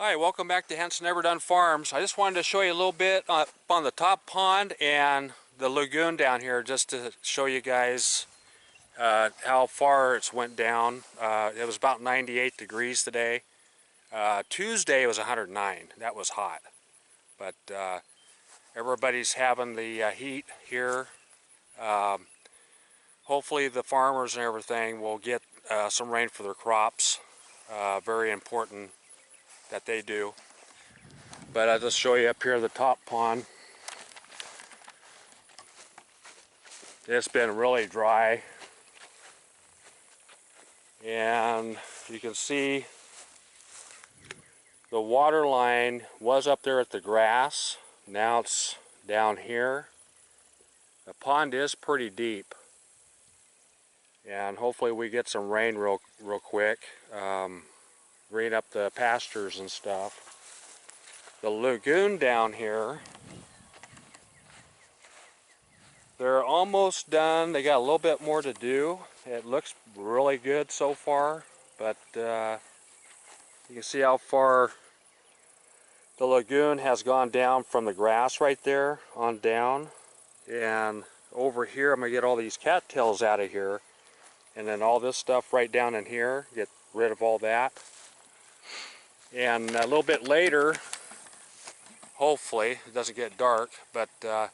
Hi, welcome back to Henson Never Done Farms. I just wanted to show you a little bit up on the top pond and the lagoon down here, just to show you guys how far it's went down. It was about 98 degrees today. Tuesday was 109. That was hot. But everybody's having the heat here. Hopefully the farmers and everything will get some rain for their crops. Very important that they do. But I'll just show you up here the top pond. It's been really dry. And you can see the water line was up there at the grass. Now it's down here. The pond is pretty deep. And hopefully we get some rain real quick. Green up the pastures and stuff. The lagoon down here, they're almost done. They got a little bit more to do. It looks really good so far, but you can see how far the lagoon has gone down from the grass right there on down. And over here, I'm gonna get all these cattails out of here, and then all this stuff right down in here, get rid of all that. And a little bit later, hopefully it doesn't get dark, but I'm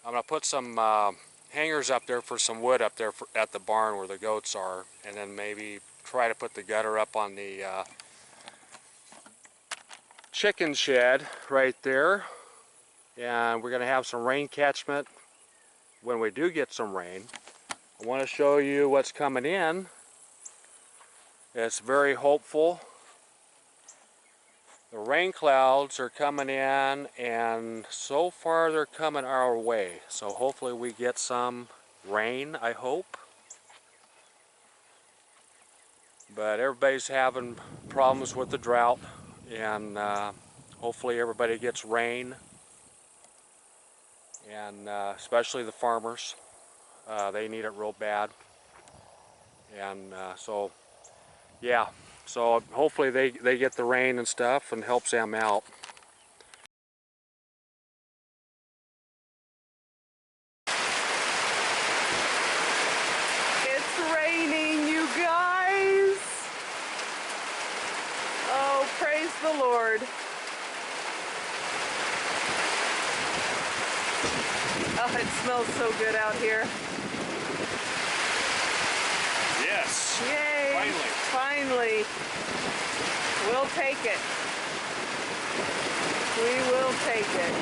going to put some hangers up there for some wood up there at the barn where the goats are, and then maybe try to put the gutter up on the chicken shed right there. And we're going to have some rain catchment when we do get some rain. I want to show you what's coming in. It's very hopeful. The rain clouds are coming in, and so far they're coming our way. So hopefully we get some rain, I hope. But everybody's having problems with the drought, and hopefully everybody gets rain, and especially the farmers. They need it real bad. And so, yeah. So hopefully they get the rain and stuff and helps them out. It's raining, you guys. Oh, praise the Lord. Oh, it smells so good out here. Yes. Yay. Finally. Finally. We'll take it. We will take it.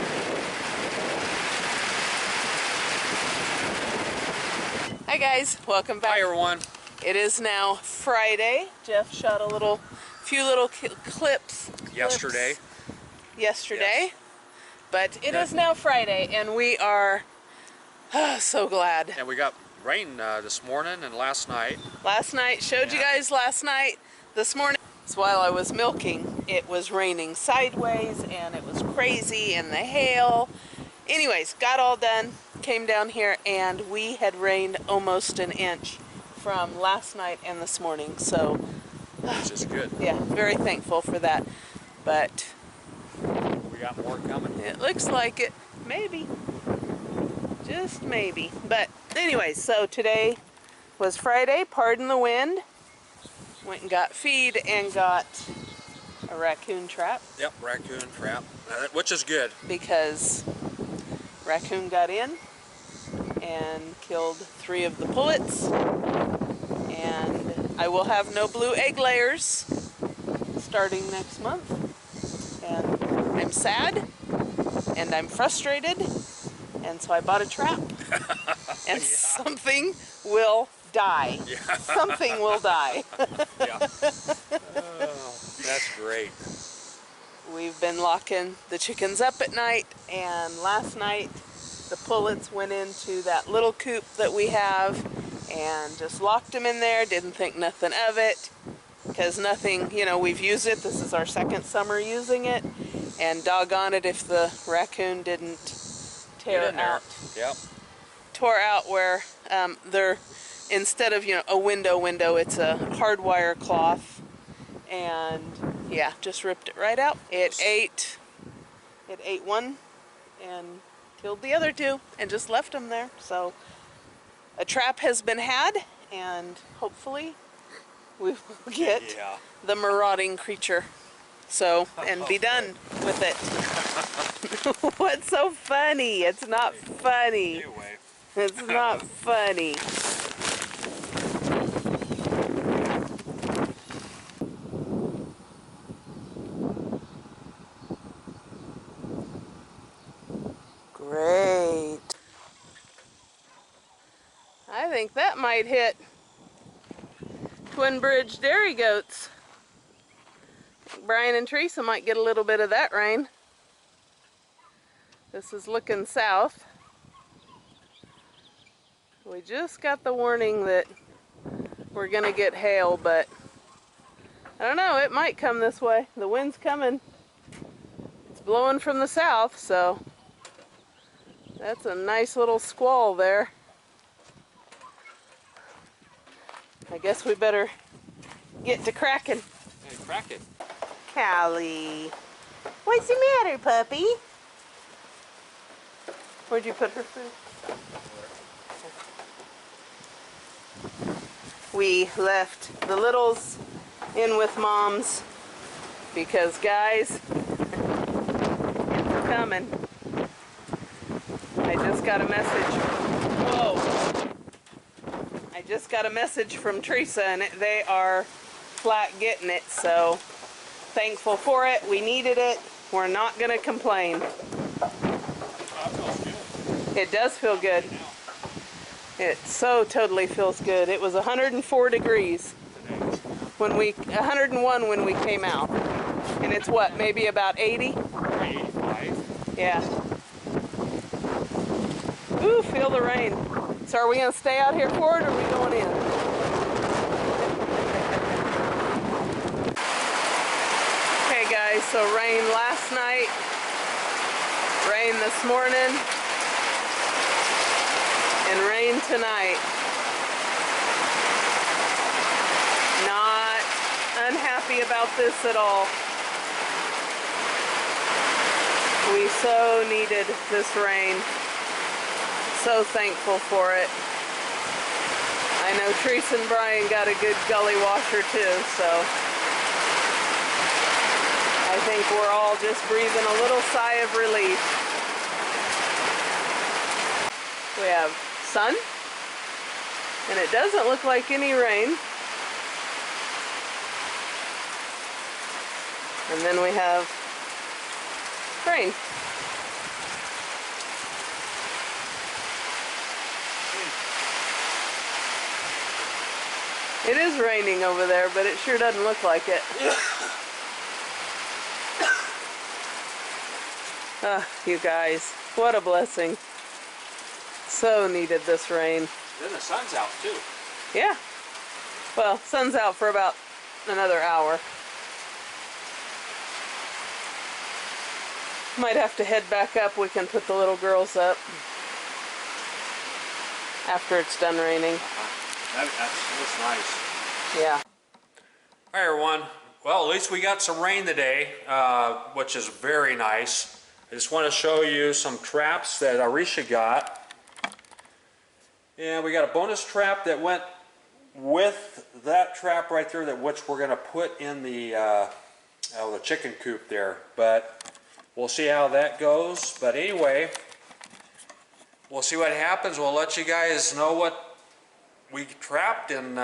Hi guys, welcome back. Hi everyone. It is now Friday. Jeff shot a few little clips Yesterday. Yes. But it Good. is now Friday, and we are so glad. And we got rain this morning and last night. Last night, showed you guys last night. This morning, while I was milking, it was raining sideways, and it was crazy, and the hail. Anyways, got all done, came down here, and we had rained almost an inch from last night and this morning. So, Which is good. yeah, very thankful for that. But We got more coming. it looks like it. Maybe. Just maybe. But anyways, so today was Friday, pardon the wind. Went and got feed and got a raccoon trap. Yep, raccoon trap, which is good. Because raccoon got in and killed 3 of the pullets. And I will have no blue egg layers starting next month. And I'm sad and I'm frustrated. And so I bought a trap. And something will die. Yeah. Something will die. Yeah. Oh, that's great. We've been locking the chickens up at night, and last night the pullets went into that little coop that we have and just locked them in there, didn't think nothing of it, because nothing, you know, we've used it. This is our second summer using it, and doggone it if the raccoon didn't tear out. Yep. Tore out where they're, instead of, you know, a window, it's a hardwire cloth, and Yeah, just ripped it right out. It ate one and killed the other two and just left them there. So a trap has been had, and hopefully we will get Yeah. the marauding creature. So, and be done with it. What's so funny? It's not funny. Anyway. It's not funny. Great. I think that might hit Twin Bridge dairy goats. Brian and Teresa might get a little bit of that rain. This is looking south. We just got the warning that we're gonna get hail, but I don't know, it might come this way. The wind's coming. It's blowing from the south, so that's a nice little squall there. I guess we better get to cracking. Hey, crack it. Callie, what's the matter, puppy? Where'd you put her food? We left the littles in with moms because, guys, it's coming. I just got a message. Whoa! I just got a message from Teresa, and they are flat getting it, so thankful for it. We needed it. We're not going to complain. It does feel good. It so totally feels good. It was 104 degrees when 101 when we came out. And it's what, maybe about 80? 85. Yeah. Ooh, feel the rain. So are we going to stay out here for it, or are we going in? Okay guys, so rain last night, rain this morning, and rain tonight. Not unhappy about this at all. We so needed this rain. So thankful for it. I know Teresa and Brian got a good gully washer too, so I think we're all just breathing a little sigh of relief. We have sun, and it doesn't look like any rain. And then we have rain. It is raining over there, but it sure doesn't look like it. You guys, what a blessing. So needed this rain. Then the sun's out too. Yeah. Well, sun's out for about another hour. Might have to head back up. We can put the little girls up after it's done raining. That's nice. Yeah. Hi everyone. Well, at least we got some rain today, which is very nice. I just want to show you some traps that Arisha got. And we got a bonus trap that went with that trap right there, which we're going to put in the chicken coop there. But we'll see how that goes. But anyway, we'll see what happens. We'll let you guys know what we trapped and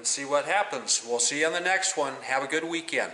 see what happens. We'll see you on the next one. Have a good weekend.